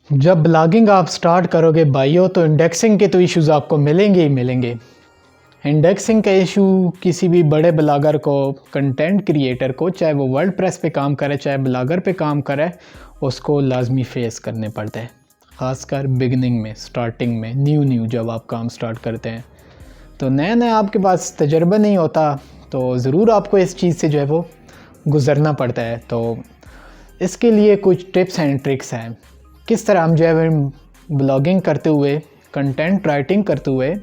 जब ब्लॉगिंग आप स्टार्ट करोगे भाइयों तो इंडेक्सिंग के तो इश्यूज़ आपको मिलेंगे ही मिलेंगे। इंडेक्सिंग का इशू किसी भी बड़े ब्लॉगर को, कंटेंट क्रिएटर को, चाहे वो वर्डप्रेस पे काम करे चाहे ब्लॉगर पे काम करे, उसको लाजमी फेस करने पड़ते हैं। ख़ासकर बिगनिंग में, स्टार्टिंग में, न्यू जब आप काम स्टार्ट करते हैं तो नया नया आपके पास तजर्बा नहीं होता, तो ज़रूर आपको इस चीज़ से जो है वो गुज़रना पड़ता है। तो इसके लिए कुछ टिप्स एंड ट्रिक्स हैं किस तरह हम जो है ब्लॉगिंग करते हुए, कंटेंट राइटिंग करते हुए,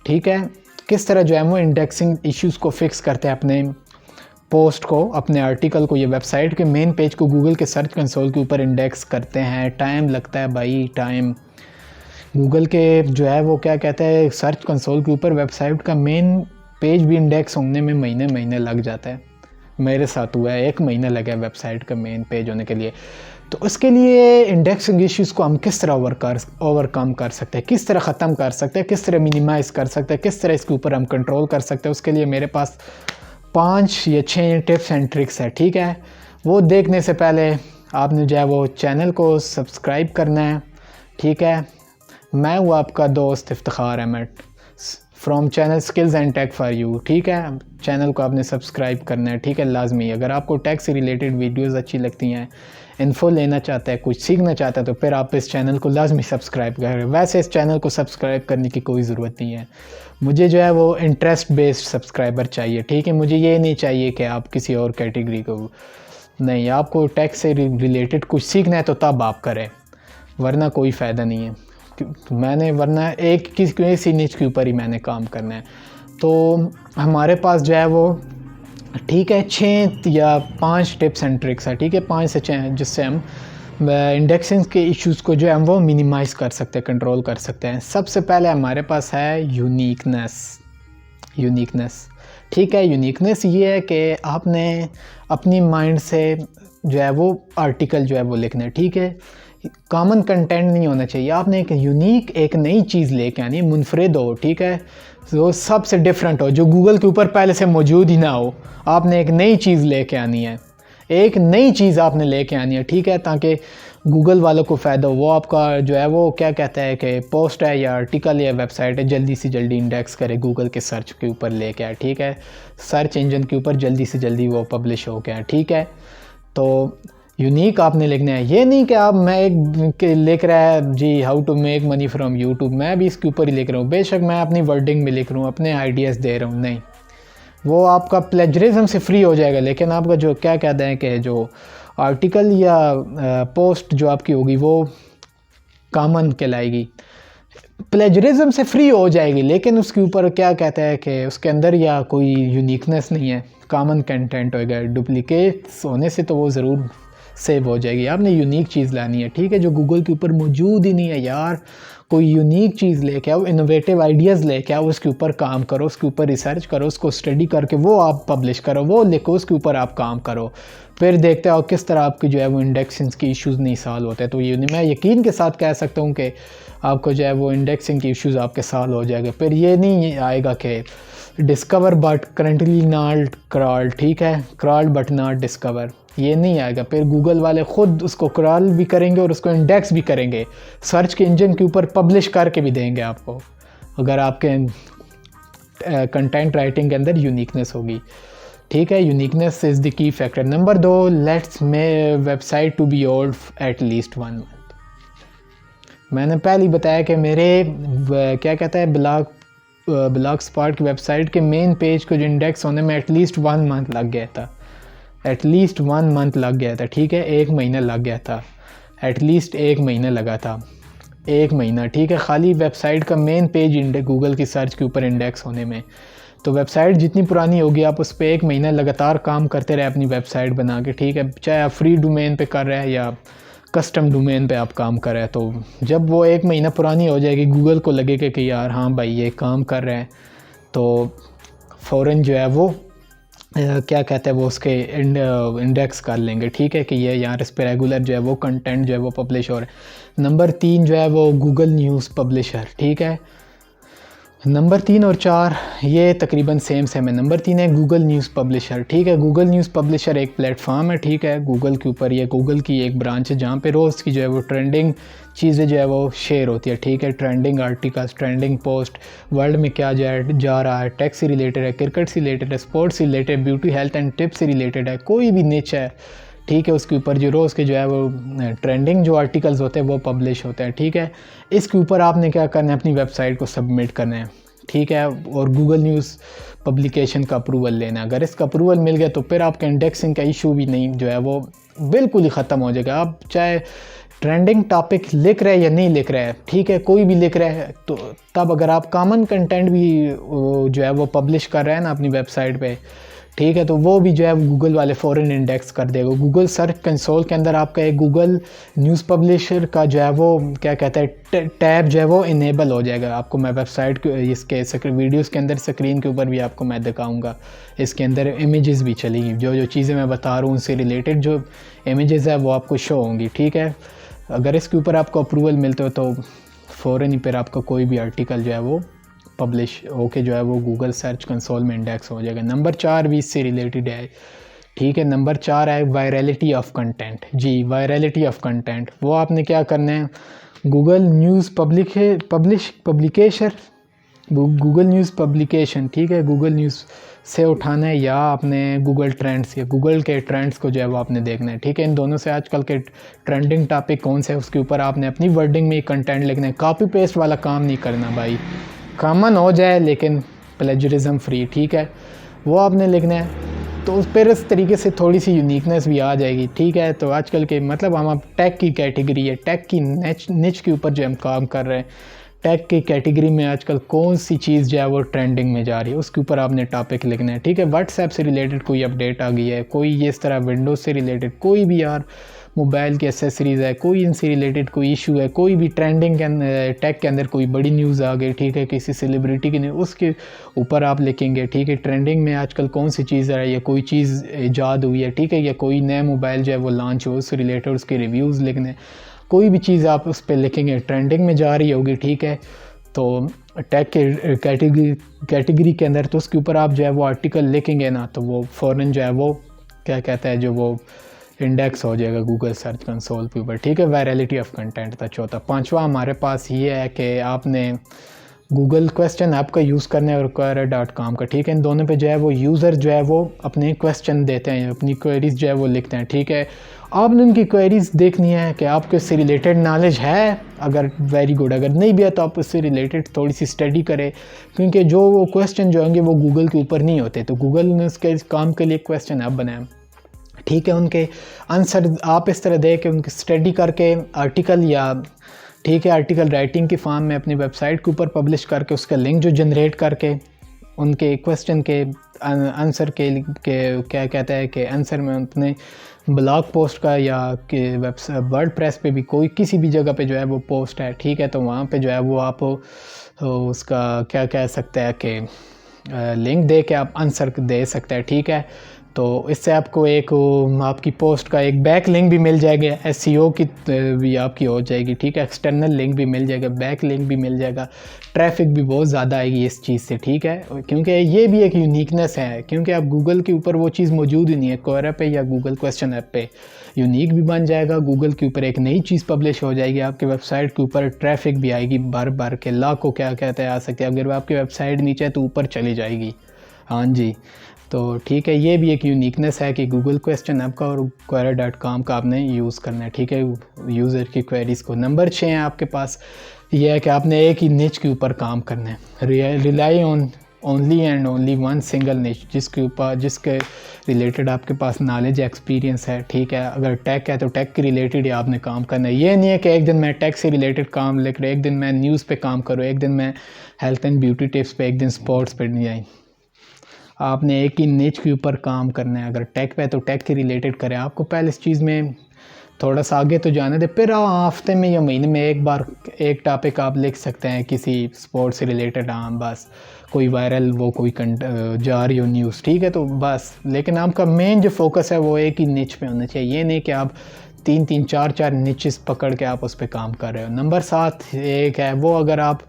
ठीक है, किस तरह जो है वो इंडेक्सिंग इश्यूज़ को फिक्स करते हैं, अपने पोस्ट को, अपने आर्टिकल को, ये वेबसाइट के मेन पेज को गूगल के सर्च कंसोल के ऊपर इंडेक्स करते हैं। टाइम लगता है भाई, टाइम। गूगल के जो है वो क्या कहते हैं, सर्च कंसोल के ऊपर वेबसाइट का मेन पेज भी इंडेक्स होने में महीने महीने लग जाता है। मेरे साथ हुआ है, 1 महीना लगा वेबसाइट का मेन पेज होने के लिए। तो उसके लिए इंडेक्सिंग इश्यूज़ को हम किस तरह ओवरकम कर सकते हैं, किस तरह ख़त्म कर सकते हैं, किस तरह मिनिमाइज़ कर सकते हैं, किस तरह इसके ऊपर हम कंट्रोल कर सकते हैं, उसके लिए मेरे पास 5 या 6 टिप्स एंड ट्रिक्स है। ठीक है, वो देखने से पहले आपने जो है वो चैनल को सब्सक्राइब करना है। ठीक है, मैं हूँ आपका दोस्त Iftikhar Ahmad from channel skills and tech for you. ठीक है, चैनल को आपने सब्सक्राइब करना है। ठीक है, लाजमी। अगर आपको टेक से रिलेटेड वीडियोस अच्छी लगती हैं, इन्फो लेना चाहता है, कुछ सीखना चाहता है, तो फिर आप इस चैनल को लाजमी सब्सक्राइब करें। वैसे इस चैनल को सब्सक्राइब करने की कोई ज़रूरत नहीं है, मुझे जो है वो इंटरेस्ट बेस्ड सब्सक्राइबर चाहिए। ठीक है, मुझे ये नहीं चाहिए कि आप किसी और कैटेगरी को, नहीं, आपको टेक से रिलेटेड कुछ सीखना है तो तब आप करें, वरना कोई फ़ायदा नहीं है। मैंने वरना किसी निच के ऊपर ही मैंने काम करना है। तो हमारे पास जो है वो, ठीक है, 6 या 5 टिप्स एंड ट्रिक्स है। ठीक है, 5 से 6, जिससे हम इंडेक्सिंग के इश्यूज़ को जो है वो मिनिमाइज़ कर सकते हैं, कंट्रोल कर सकते हैं। सबसे पहले हमारे पास है यूनिकनेस। ठीक है, यूनिकनेस ये है कि आपने अपनी माइंड से जो है वो आर्टिकल जो है वो लिखना है। ठीक है, कॉमन कंटेंट नहीं होना चाहिए, आपने एक यूनिक, एक नई चीज़ लेके आनी है, मुनफरिद हो। ठीक है, तो सबसे डिफरेंट हो, जो गूगल के ऊपर पहले से मौजूद ही ना हो। आपने एक नई चीज़ लेके आनी है, एक नई चीज़ आपने लेके आनी है। ठीक है, ताकि गूगल वालों को फ़ायदा हो। वो आपका जो है वो क्या कहता है कि पोस्ट है या आर्टिकल या वेबसाइट है, जल्दी से जल्दी इंडेक्स करे, गूगल के सर्च के ऊपर लेके आए। ठीक है, सर्च इंजन के ऊपर जल्दी से जल्दी वो पब्लिश हो गया। ठीक है, तो यूनिक आपने लिखना है। ये नहीं कि आप, मैं एक लिख रहा है जी how to make money from YouTube, मैं भी इसके ऊपर ही लिख रहा हूँ, बेशक मैं अपनी वर्डिंग में लिख रहा हूँ, अपने आइडियाज़ दे रहा हूँ, नहीं, वो आपका प्लेजरिज्म से फ्री हो जाएगा। लेकिन आपका जो क्या कहते हैं कि जो आर्टिकल या पोस्ट जो आपकी होगी वो कॉमन कहलाएगी, प्लेजरिज्म से फ्री हो जाएगी, लेकिन उसके ऊपर क्या कहता है कि उसके अंदर या कोई यूनिकनेस नहीं है, कॉमन कंटेंट होगा। डुप्लीकेट्स होने से तो वो ज़रूर सेव हो जाएगी। आपने यूनिक चीज़ लानी है। ठीक है, जो गूगल के ऊपर मौजूद ही नहीं है यार, कोई यूनिक चीज़ लेके आओ, इनोवेटिव आइडियाज़ लेके आओ, उसके ऊपर काम करो, उसके ऊपर रिसर्च करो, उसको स्टडी करके वो आप पब्लिश करो, वो लिखो, उसके ऊपर आप काम करो, फिर देखते हो किस तरह आपकी जो है वो इंडेक्सिंग की इश्यूज़ नहीं सॉल्व होते। तो ये मैं यकीन के साथ कह सकता हूँ कि आपको जो है वो इंडेक्सिंग की इश्यूज़ आपके सॉल्व हो जाएगा। फिर ये नहीं आएगा कि discover but currently not crawl. ठीक है, क्रॉल बट नॉट डिस्कवर, ये नहीं आएगा। फिर गूगल वाले ख़ुद उसको क्रॉल भी करेंगे और उसको इंडेक्स भी करेंगे, सर्च के इंजन के ऊपर पब्लिश करके भी देंगे आपको, अगर आपके कंटेंट राइटिंग के अंदर यूनिकनेस होगी। ठीक है, uniqueness is the key factor. Number 2, let's may website to be old at least 1 month. मैंने पहले ही बताया कि मेरे क्या कहता है ब्लॉग स्पॉट की वेबसाइट के मेन पेज को जो इंडेक्स होने में एटलीस्ट 1 मंथ लग गया था, एटलीस्ट 1 मंथ लग गया था। ठीक है, 1 महीना लग गया था, एटलीस्ट 1 महीना लगा था, 1 महीना। ठीक है, खाली वेबसाइट का मेन पेज गूगल की सर्च के ऊपर इंडेक्स होने में। तो वेबसाइट जितनी पुरानी होगी, आप उस पर 1 महीना लगातार काम करते रहे अपनी वेबसाइट बना के। ठीक है, चाहे आप फ्री डोमेन पे कर रहे हैं या कस्टम डोमेन पे आप काम कर रहे हैं, तो जब वो 1 महीना पुरानी हो जाएगी, गूगल को लगेगा कि यार हाँ भाई ये काम कर रहे हैं, तो फ़ौरन जो है वो क्या कहते हैं वो उसके इंडेक्स कर लेंगे। ठीक है, कि ये यार इस पर रेगुलर जो है वो कंटेंट जो है वो पब्लिश हो रहा है। नंबर 3 जो है वो गूगल न्यूज़ पब्लिशर। ठीक है, नंबर 3 और 4 ये तकरीबन सेम है। नंबर 3 है गूगल न्यूज़ पब्लिशर, ठीक है। गूगल न्यूज़ पब्लिशर एक प्लेटफॉर्म है, ठीक है, गूगल के ऊपर। ये गूगल की एक ब्रांच है जहाँ पे रोज़ की जो है वो ट्रेंडिंग चीज़ें जो है वो शेयर होती है, ठीक है। Trending articles, trending post, world में क्या जा रहा है, टेक से रिलेटेड है, क्रिकेट से रिलेटेड है, स्पोर्ट्स से related, beauty health and tips से रिलेटेड है, कोई भी निच है, ठीक है। उसके ऊपर जो रोज़ के जो है वो ट्रेंडिंग जो आर्टिकल्स होते हैं वो पब्लिश होते हैं, ठीक है। इसके ऊपर आपने क्या करना है, अपनी वेबसाइट को सबमिट करना है, ठीक है, और गूगल न्यूज़ पब्लिकेशन का अप्रूवल लेना है। अगर इसका अप्रूवल मिल गया तो फिर आपका इंडेक्सिंग का इशू भी नहीं जो है वो बिल्कुल ही ख़त्म हो जाएगा। आप चाहे ट्रेंडिंग टॉपिक लिख रहे हैं या नहीं लिख रहे हैं, ठीक है, कोई भी लिख रहा है तो तब अगर आप कॉमन कंटेंट भी जो है वो पब्लिश कर रहे हैं ना अपनी वेबसाइट पे, ठीक है, तो वो भी जो है गूगल वाले फ़ौरन इंडेक्स कर देगा। गूगल सर्च कंसोल के अंदर आपका एक गूगल न्यूज़ पब्लिशर का जो है वो क्या कहता है टैब जो है वो इनेबल हो जाएगा। आपको मैं वेबसाइट इसके वीडियोस के अंदर स्क्रीन के ऊपर भी आपको मैं दिखाऊंगा। इसके अंदर इमेजेस भी चलेगी, जो चीज़ें मैं बता रहा हूँ उनसे रिलेटेड जो इमेजेस है वो आपको शो होंगी, ठीक है। अगर इसके ऊपर आपको अप्रूवल मिलते हो तो फ़ौरन ही फिर आपका कोई भी आर्टिकल जो है वो पब्लिश होके जो है वो गूगल सर्च कंसोल में इंडेक्स हो जाएगा। नंबर 4 भी इससे रिलेटेड है, ठीक है। नंबर 4 है वायरलिटी ऑफ कंटेंट। जी, वायरलिटी ऑफ कंटेंट वो आपने क्या करना है, Google news publication, Google news publication, ठीक है, गूगल न्यूज़ से उठाना है या आपने गूगल ट्रेंड्स या गूगल के ट्रेंड्स को जो है वो आपने देखना है, ठीक है। इन दोनों से आजकल के ट्रेंडिंग टॉपिक कौन से है उसके ऊपर आपने अपनी वर्डिंग में कंटेंट लिखना है। कॉपी पेस्ट वाला काम नहीं करना भाई, कॉमन हो जाए लेकिन प्लेजरिज्म फ्री, ठीक है, वो आपने लिखना है। तो फिर इस तरीके से थोड़ी सी यूनिकनेस भी आ जाएगी, ठीक है। तो आजकल के मतलब हम अब टेक की कैटेगरी है, टेक की निच के ऊपर जो हम काम कर रहे हैं, टेक की कैटेगरी में आजकल कौन सी चीज़ जो है वो ट्रेंडिंग में जा रही है उसके ऊपर आपने टॉपिक लिखना है, ठीक है। व्हाट्सएप से रिलेटेड कोई अपडेट आ गई है, कोई ये इस तरह विंडोज़ से रिलेटेड कोई भी यार मोबाइल की एसेसरीज़ है, कोई इनसे रिलेटेड कोई इशू है, कोई भी ट्रेंडिंग के टेक के अंदर कोई बड़ी न्यूज़ आ गई, ठीक है, किसी सेलिब्रिटी की न्यूज़, उसके ऊपर आप लिखेंगे, ठीक है। ट्रेंडिंग में आजकल कौन सी चीज़ है या कोई चीज़ ईजाद हुई है, ठीक है, या कोई नया मोबाइल जो है वो लॉन्च हो उससे रिलेटेड उसके रिव्यूज़ लिखने, कोई भी चीज़ आप उस पर लिखेंगे ट्रेंडिंग में जा रही होगी, ठीक है। तो टेक के कैटेगरी के अंदर तो उसके ऊपर आप जो है वो आर्टिकल लिखेंगे ना तो वो फ़ौरन जो है वो क्या कहता है जो वो इंडेक्स हो जाएगा गूगल सर्च कंसोल के ऊपर, ठीक है। वायरलिटी ऑफ कंटेंट था चौथा। पांचवा हमारे पास ये है कि आपने गूगल क्वेश्चन ऐप का यूज़ करना है और quora.com का, ठीक है। इन दोनों पे जो है वो यूज़र जो है वो अपने क्वेश्चन देते हैं, अपनी क्वेरीज जो है वो लिखते हैं, ठीक है। आपने उनकी क्वेरीज देखनी है कि आपको इससे रिलेटेड नॉलेज है, अगर वेरी गुड, अगर नहीं भी है तो आप उससे रिलेटेड थोड़ी सी स्टडी करें, क्योंकि जो वो क्वेश्चन जो होंगे वो गूगल के ऊपर नहीं होते, तो गूगल ने उसके काम के लिए क्वेश्चन ऐप बनाया, ठीक है। उनके आंसर आप इस तरह दे के उनकी स्टडी करके आर्टिकल या ठीक है आर्टिकल राइटिंग की फॉर्म में अपनी वेबसाइट के ऊपर पब्लिश करके उसका लिंक जो जनरेट करके उनके क्वेश्चन के आंसर के क्या कहता है कि आंसर में अपने ब्लॉग पोस्ट का या कि वेबसाइट वर्डप्रेस पे भी कोई किसी भी जगह पे जो है वो पोस्ट है, ठीक है, तो वहाँ पे जो है वो आप उसका क्या कह सकते हैं कि लिंक दे के आप आंसर दे सकते हैं, ठीक है। तो इससे आपको एक आपकी पोस्ट का एक बैक लिंक भी मिल जाएगा, एसईओ की भी आपकी हो जाएगी, ठीक है। एक्सटर्नल लिंक भी मिल जाएगा, बैक लिंक भी मिल जाएगा, ट्रैफिक भी बहुत ज़्यादा आएगी इस चीज़ से, ठीक है। क्योंकि ये भी एक यूनिकनेस है, क्योंकि आप गूगल के ऊपर वो चीज़ मौजूद ही नहीं है। क्वेरा पे या गूगल क्वेश्चन ऐप पे यूनिक भी बन जाएगा, गूगल के ऊपर एक नई चीज़ पब्लिश हो जाएगी, आपके वेबसाइट के ऊपर ट्रैफिक भी आएगी भर भर के, लाखों क्या कहते हैं आ सकते हैं। अगर वो आपकी वेबसाइट नीचे है तो ऊपर चली जाएगी, हाँ जी। तो ठीक है, ये भी एक यूनिकनेस है कि गूगल क्वेश्चन ऐप का और quora.com का आपने यूज़ करना है, ठीक है, यूज़र की क्वेरीज़ को। नंबर 6 है आपके पास ये है कि आपने एक ही निच के ऊपर काम करना है, rely on only and only one single निच, जिसके रिलेटेड आपके पास नॉलेज एक्सपीरियंस है, ठीक है। अगर टेक है तो टेक के रिलेटेड ही आपने काम करना है। ये नहीं है कि एक दिन मैं टेक से रिलेटेड काम लिख रहा, एक दिन मैं न्यूज़ पे काम करूँ, एक दिन मैं हेल्थ एंड ब्यूटी टिप्स पे, एक दिन स्पोर्ट्स पे नहीं आई। आपने एक ही निच के ऊपर काम करना है। अगर टेक पे है तो टेक के रिलेटेड करें। आपको पहले इस चीज़ में थोड़ा सा आगे तो जाने दे, फिर हफ्ते में या महीने में एक बार एक टॉपिक आप लिख सकते हैं किसी स्पोर्ट्स से रिलेटेड, हाँ बस कोई वायरल वो कोई जा रही हो न्यूज़, ठीक है, तो बस। लेकिन आपका मेन जो फोकस है वो एक ही निच पे होना चाहिए, ये नहीं कि आप 3-3 4-4 निचेस पकड़ के आप उस पर काम कर रहे हो। नंबर 7 एक है वो, अगर आप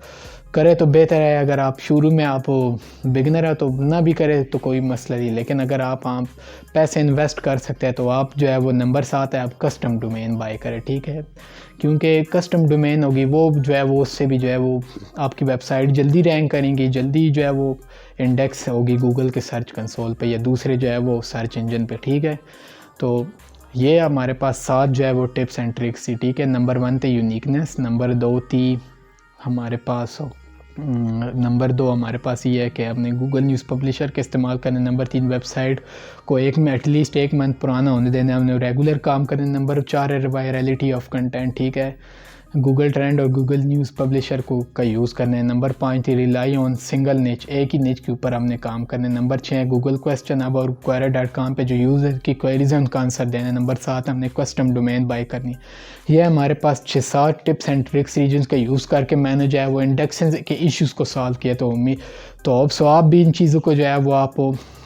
करे तो बेहतर है। अगर आप शुरू में आप बिगनर है तो ना भी करे तो कोई मसला नहीं, लेकिन अगर आप पैसे इन्वेस्ट कर सकते हैं तो आप जो है वो नंबर 7 है, आप कस्टम डोमेन बाय करें, ठीक है। क्योंकि कस्टम डोमेन होगी वो जो है वो उससे भी जो है वो आपकी वेबसाइट जल्दी रैंक करेंगी, जल्दी जो है वो इंडेक्स होगी गूगल के सर्च कंसोल पे या दूसरे जो है वो सर्च इंजन पे, ठीक है। तो ये हमारे पास 7 जो है वो टिप्स एंड ट्रिक्स थी, ठीक है। नंबर 1 थी यूनिकनेस, नंबर 2 थी हमारे पास नंबर 2 हमारे पास ये है कि आपने गूगल न्यूज़ पब्लिशर का इस्तेमाल करना। नंबर 3 वेबसाइट को एटलीस्ट 1 मंथ पुराना होने देना, हमने रेगुलर काम करना। नंबर 4 है वायरलिटी ऑफ कंटेंट, ठीक है। गूगल ट्रेंड और गूगल न्यूज़ पब्लिशर को का यूज़ करना है। नंबर 5 थी रिलाई ऑन सिंगल निच, एक ही निच के ऊपर हमने काम करना है। नंबर 6 है गूगल क्वेश्चन अब और query.com पे जो यूज़र की क्वेरीज हैं उनका आंसर देना है। नंबर 7 हमने कस्टम डोमेन बाय करनी है। यह हमारे पास 6-7 टिप्स एंड ट्रिक्स रीजन्स का यूज़ करके मैंने जो है वो इंडेक्सेस के इश्यूज़ को सॉल्व किया। तो आप भी इन चीज़ों को जो है वो आप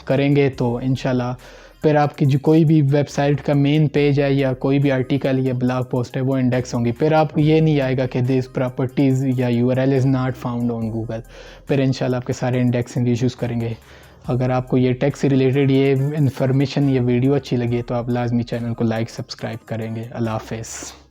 करेंगे तो इंशाल्लाह फिर आपकी जो कोई भी वेबसाइट का मेन पेज है या कोई भी आर्टिकल या ब्लॉग पोस्ट है वो इंडेक्स होंगी। फिर आपको ये नहीं आएगा कि दिस प्रॉपर्टीज़ या URL is not found on Google. फिर इंशाल्लाह आपके सारे इंडेक्सिंग इश्यूज़ करेंगे। अगर आपको ये टेक से रिलेटेड ये इन्फॉर्मेशन या वीडियो अच्छी लगी तो आप लाजमी चैनल को लाइक सब्सक्राइब करेंगे। अल्लाह हाफ़िज़।